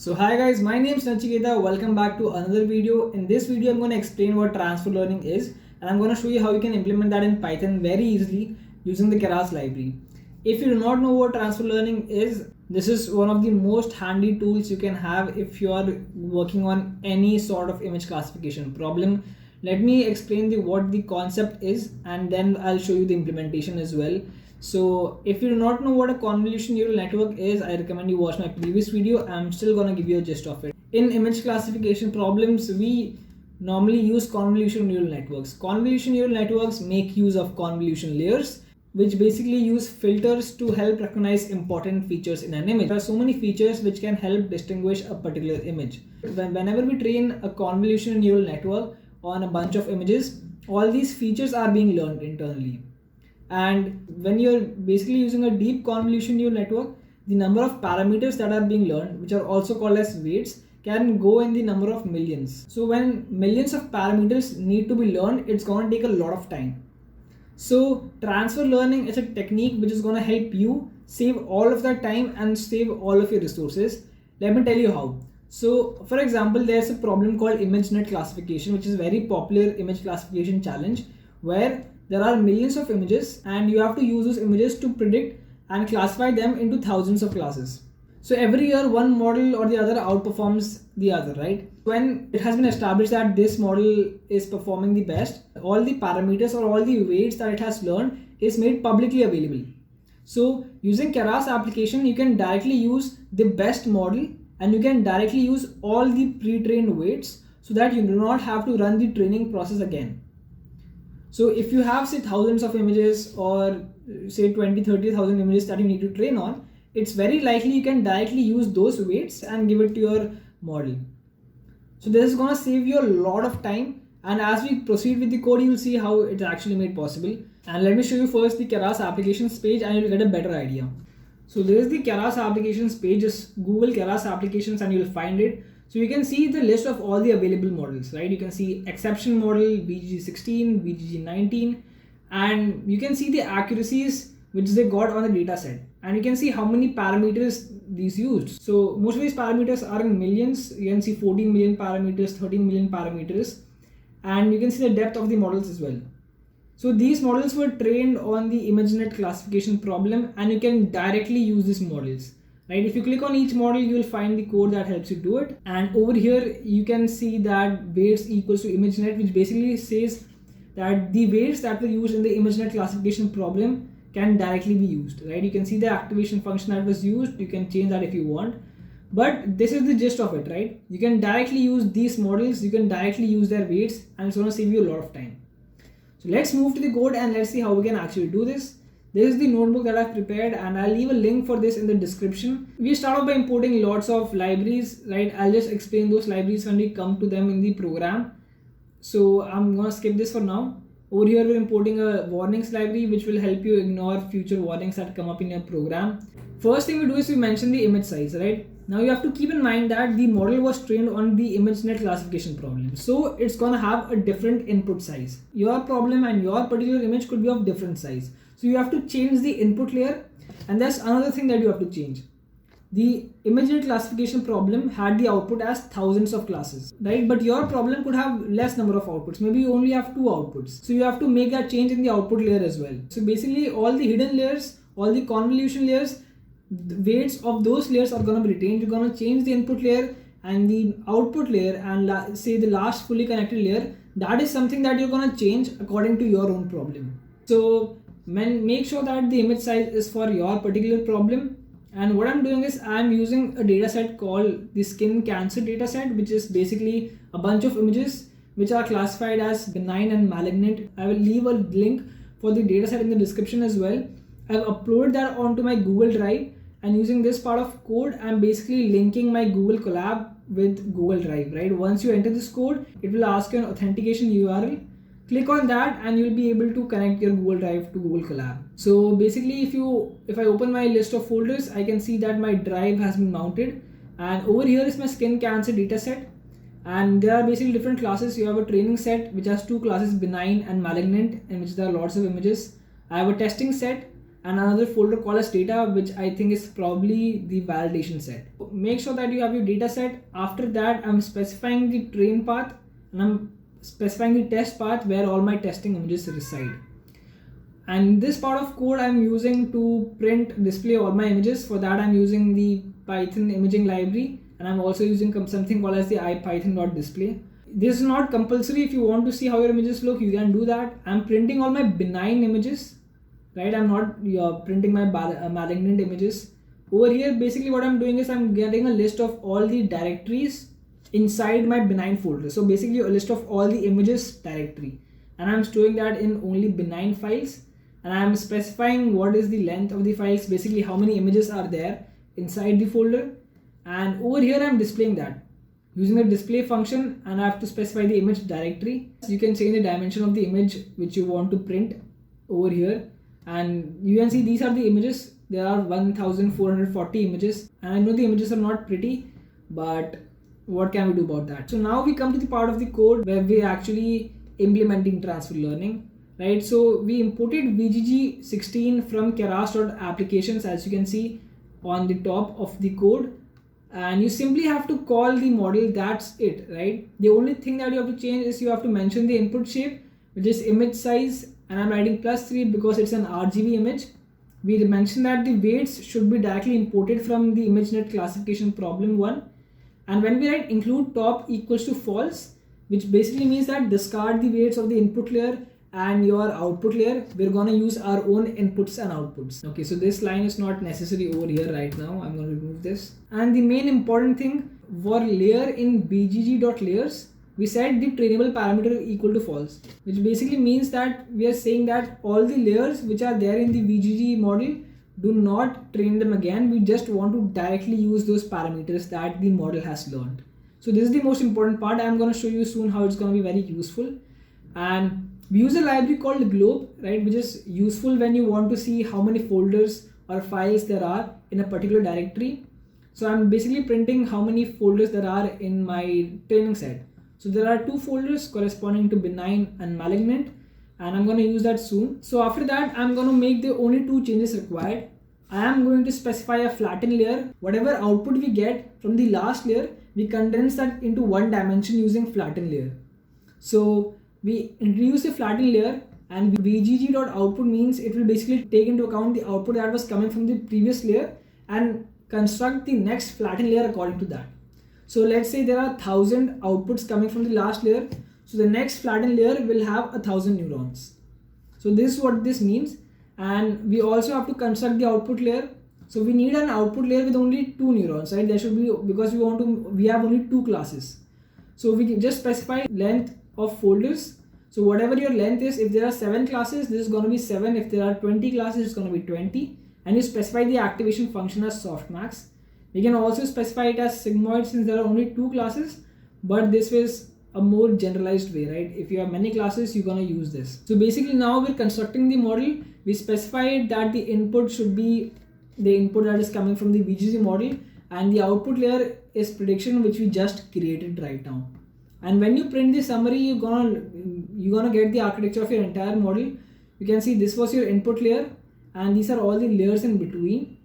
So hi guys, my name is Nachiketa. Welcome back to another video. In this video, I'm going to explain what transfer learning is, and I'm going to show you how you can implement that in Python very easily using the Keras library. If you do not know what transfer learning is, this is one of the most handy tools you can have if you are working on any sort of image classification problem. Let me explain what the concept is, and then I'll show you the implementation as well. So if you do not know what a convolution neural network is, I recommend you watch my previous video. I'm still gonna give you a gist of it. In image classification problems, we normally use convolution neural networks. Convolution neural networks make use of convolution layers, which basically use filters to help recognize important features in an image. There are so many features which can help distinguish a particular image. Whenever we train a convolution neural network on a bunch of images, all these features are being learned internally. And when you're basically using a deep convolution neural network, the number of parameters that are being learned, which are also called as weights, can go in the number of millions. So when millions of parameters need to be learned, it's going to take a lot of time. So transfer learning is a technique which is going to help you save all of that time and save all of your resources. Let me tell you how. So for example, there's a problem called ImageNet classification, which is a very popular image classification challenge where there are millions of images and you have to use those images to predict and classify them into thousands of classes. So every year one model or the other outperforms the other, right? When it has been established that this model is performing the best, all the parameters or all the weights that it has learned is made publicly available. So using Keras application, you can directly use the best model and you can directly use all the pre-trained weights so that you do not have to run the training process again. So if you have say thousands of images or say 20,000-30,000 images that you need to train on, it's very likely you can directly use those weights and give it to your model. So this is going to save you a lot of time, and as we proceed with the code, you'll see how it's actually made possible. And let me show you first the Keras applications page and you'll get a better idea. So there is the Keras applications page. Just Google Keras applications and you'll find it. So you can see the list of all the available models, right? You can see exception model, VGG16, VGG19, and you can see the accuracies which they got on the data set. And you can see how many parameters these used. So most of these parameters are in millions. You can see 14 million parameters, 13 million parameters, and you can see the depth of the models as well. So these models were trained on the ImageNet classification problem, and you can directly use these models. Right, if you click on each model, you will find the code that helps you do it. And over here, you can see that weights equals to ImageNet, which basically says that the weights that were used in the ImageNet classification problem can directly be used. Right, you can see the activation function that was used. You can change that if you want. But this is the gist of it, right? You can directly use these models. You can directly use their weights, and it's going to save you a lot of time. So let's move to the code and let's see how we can actually do this. This is the notebook that I've prepared, and I'll leave a link for this in the description. We start off by importing lots of libraries, right? I'll just explain those libraries when we come to them in the program. So I'm gonna skip this for now. Over here, we're importing a warnings library, which will help you ignore future warnings that come up in your program. First thing we do is we mention the image size, right? Now you have to keep in mind that the model was trained on the ImageNet classification problem. So it's gonna have a different input size. Your problem and your particular image could be of different size. So you have to change the input layer, and that's another thing that you have to change. The ImageNet classification problem had the output as thousands of classes, right? But your problem could have less number of outputs. Maybe you only have 2 outputs. So you have to make that change in the output layer as well. So basically all the hidden layers, all the convolution layers, the weights of those layers are going to be retained. You're going to change the input layer and the output layer, and say the last fully connected layer, that is something that you're going to change according to your own problem. So make sure that the image size is for your particular problem. And what I'm doing is I'm using a dataset called the skin cancer dataset, which is basically a bunch of images which are classified as benign and malignant. I will leave a link for the dataset in the description as well. I've uploaded that onto my Google Drive, and using this part of code, I'm basically linking my Google Colab with Google Drive, right? Once you enter this code, it will ask you an authentication URL. Click on that and you'll be able to connect your Google Drive to Google Colab. So basically if I open my list of folders, I can see that my drive has been mounted, and over here is my skin cancer dataset, and there are basically different classes. You have a training set which has 2 classes, benign and malignant, in which there are lots of images. I have a testing set, and another folder called as data, which I think is probably the validation set. Make sure that you have your data set. After that, I'm specifying the train path and I'm specifying the test path where all my testing images reside. And this part of code I'm using to display all my images. For that, I'm using the Python imaging library, and I'm also using something called as the ipython.display. This is not compulsory. If you want to see how your images look, you can do that. I'm printing all my benign images, right? I'm not printing my malignant images. Over here, basically what I'm doing is I'm getting a list of all the directories inside my benign folder. So basically a list of all the images directory, and I'm storing that in only benign files, and I'm specifying what is the length of the files, basically how many images are there inside the folder. And over here I'm displaying that using the display function, and I have to specify the image directory. You can change the dimension of the image which you want to print over here, and you can see these are the images. There are 1440 images, and I know the images are not pretty, but what can we do about that? So now we come to the part of the code where we're actually implementing transfer learning, right? So we imported VGG16 from keras.applications, as you can see on the top of the code, and you simply have to call the model. That's it, right? The only thing that you have to change is you have to mention the input shape, which is image size, and I'm writing +3 because it's an RGB image. We mentioned that the weights should be directly imported from the ImageNet classification problem 1. And when we write include top equals to false, which basically means that discard the weights of the input layer and your output layer, we're going to use our own inputs and outputs. Okay, so this line is not necessary over here right now. I'm going to remove this. And the main important thing, for layer in bgg.layers, we set the trainable parameter equal to false, which basically means that we are saying that all the layers which are there in the VGG model, do not train them again. We just want to directly use those parameters that the model has learned. So this is the most important part. I'm going to show you soon how it's going to be very useful. And we use a library called globe, right, which is useful when you want to see how many folders or files there are in a particular directory. So I'm basically printing how many folders there are in my training set. So there are 2 folders corresponding to benign and malignant, and I'm going to use that soon. So after that, I'm going to make the only 2 changes required. I am going to specify a flatten layer. Whatever output we get from the last layer, we condense that into 1 dimension using flatten layer. So we introduce a flatten layer, and VGG.output means it will basically take into account the output that was coming from the previous layer and construct the next flatten layer according to that. So let's say there are 1000 outputs coming from the last layer. So the next flattened layer will have 1000 neurons. So this is what this means. And we also have to construct the output layer. So we need an output layer with only 2 neurons, right? There should be, because we have only 2 classes. So we can just specify length of folders. So whatever your length is, if there are 7 classes, this is going to be 7. If there are 20 classes, it's going to be 20. And you specify the activation function as softmax. We can also specify it as sigmoid since there are only 2 classes, but this is a more generalized way, right? If you have many classes, you're going to use this. So basically now we're constructing the model. We specified that the input should be the input that is coming from the VGG model, and the output layer is prediction, which we just created right now. And when you print the summary, you're gonna get the architecture of your entire model. You can see this was your input layer, and these are all the layers in between.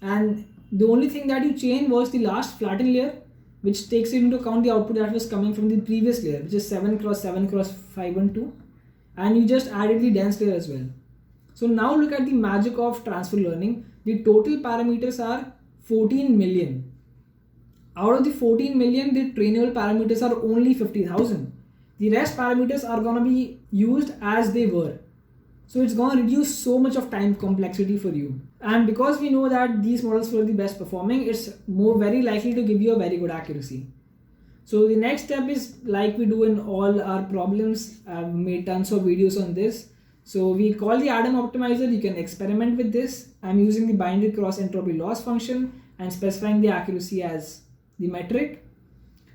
And the only thing that you changed was the last flatten layer, which takes into account the output that was coming from the previous layer, which is 7x7x512, and you just added the dense layer as well. So now look at the magic of transfer learning. The total parameters are 14 million. Out of the 14 million, the trainable parameters are only 50,000. The rest parameters are going to be used as they were. So it's going to reduce so much of time complexity for you. And because we know that these models were the best performing, it's very likely to give you a very good accuracy. So the next step is like we do in all our problems. I've made tons of videos on this. So we call the Adam optimizer. You can experiment with this. I'm using the binary cross entropy loss function and specifying the accuracy as the metric.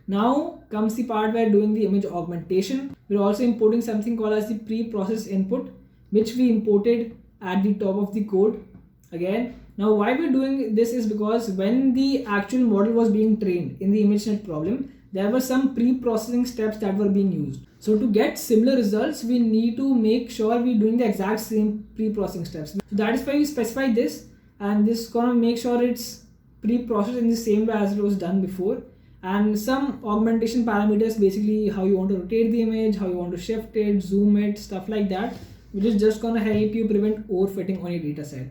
Now comes the part where doing the image augmentation. We're also importing something called as the pre-process input, which we imported at the top of the code again. Now why we're doing this is because when the actual model was being trained in the ImageNet problem, there were some pre-processing steps that were being used. So to get similar results, we need to make sure we're doing the exact same pre-processing steps. So that is why we specify this, and this is gonna make sure it's pre-processed in the same way as it was done before. And some augmentation parameters, basically how you want to rotate the image, how you want to shift it, zoom it, stuff like that, which is just gonna help you prevent overfitting on your data set.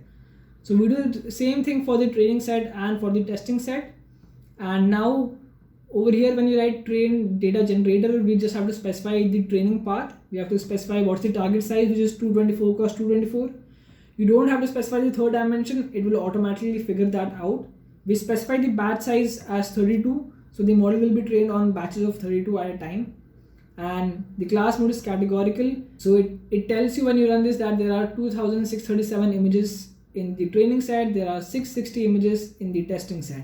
So we do the same thing for the training set and for the testing set. And now over here, when you write train data generator, we just have to specify the training path. We have to specify what's the target size, which is 224 cross 224. You don't have to specify the third dimension, it will automatically figure that out. We specify the batch size as 32, so the model will be trained on batches of 32 at a time. And the class mode is categorical, so it tells you when you run this that there are 2637 images in the training set, there are 660 images in the testing set.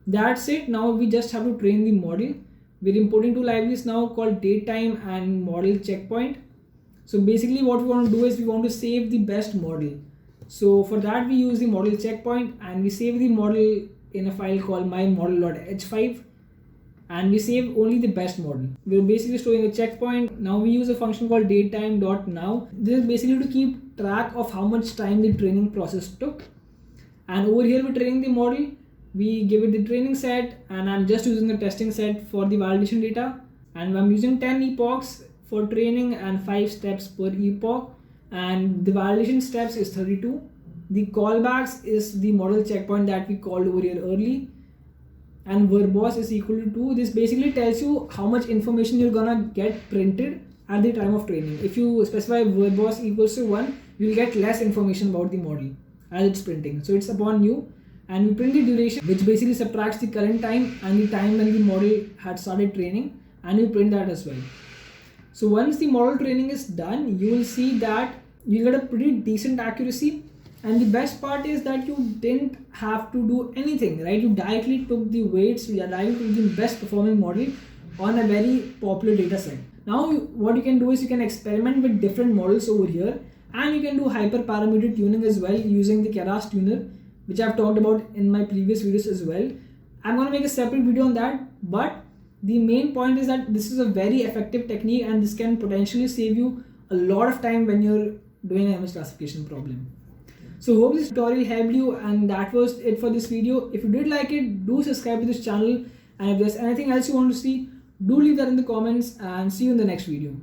That's it. Now we just have to train the model. We're importing two libraries now called datetime and model checkpoint. So basically what we want to do is we want to save the best model. So for that we use the model checkpoint, and we save the model in a file called mymodel.h5, and we save only the best model. We're basically storing a checkpoint. Now we use a function called datetime.now. This is basically to keep track of how much time the training process took. And over here we're training the model. We give it the training set, and I'm just using the testing set for the validation data. And I'm using 10 epochs for training and 5 steps per epoch. And the validation steps is 32. The callbacks is the model checkpoint that we called over here early. And verbose is equal to 2. This basically tells you how much information you're gonna get printed at the time of training. If you specify verbose equals to 1, you'll get less information about the model as it's printing. So it's upon you. And we print the duration, which basically subtracts the current time and the time when the model had started training, and you print that as well. So once the model training is done, you will see that you get a pretty decent accuracy. And the best part is that you didn't have to do anything, right? You directly took the weights, you directly took the best performing model on a very popular data set. Now what you can do is you can experiment with different models over here, and you can do hyperparameter tuning as well using the Keras tuner, which I've talked about in my previous videos as well. I'm going to make a separate video on that, but the main point is that this is a very effective technique, and this can potentially save you a lot of time when you're doing an image classification problem. So hope this tutorial helped you, and that was it for this video. If you did like it, do subscribe to this channel, and if there's anything else you want to see, do leave that in the comments, and see you in the next video.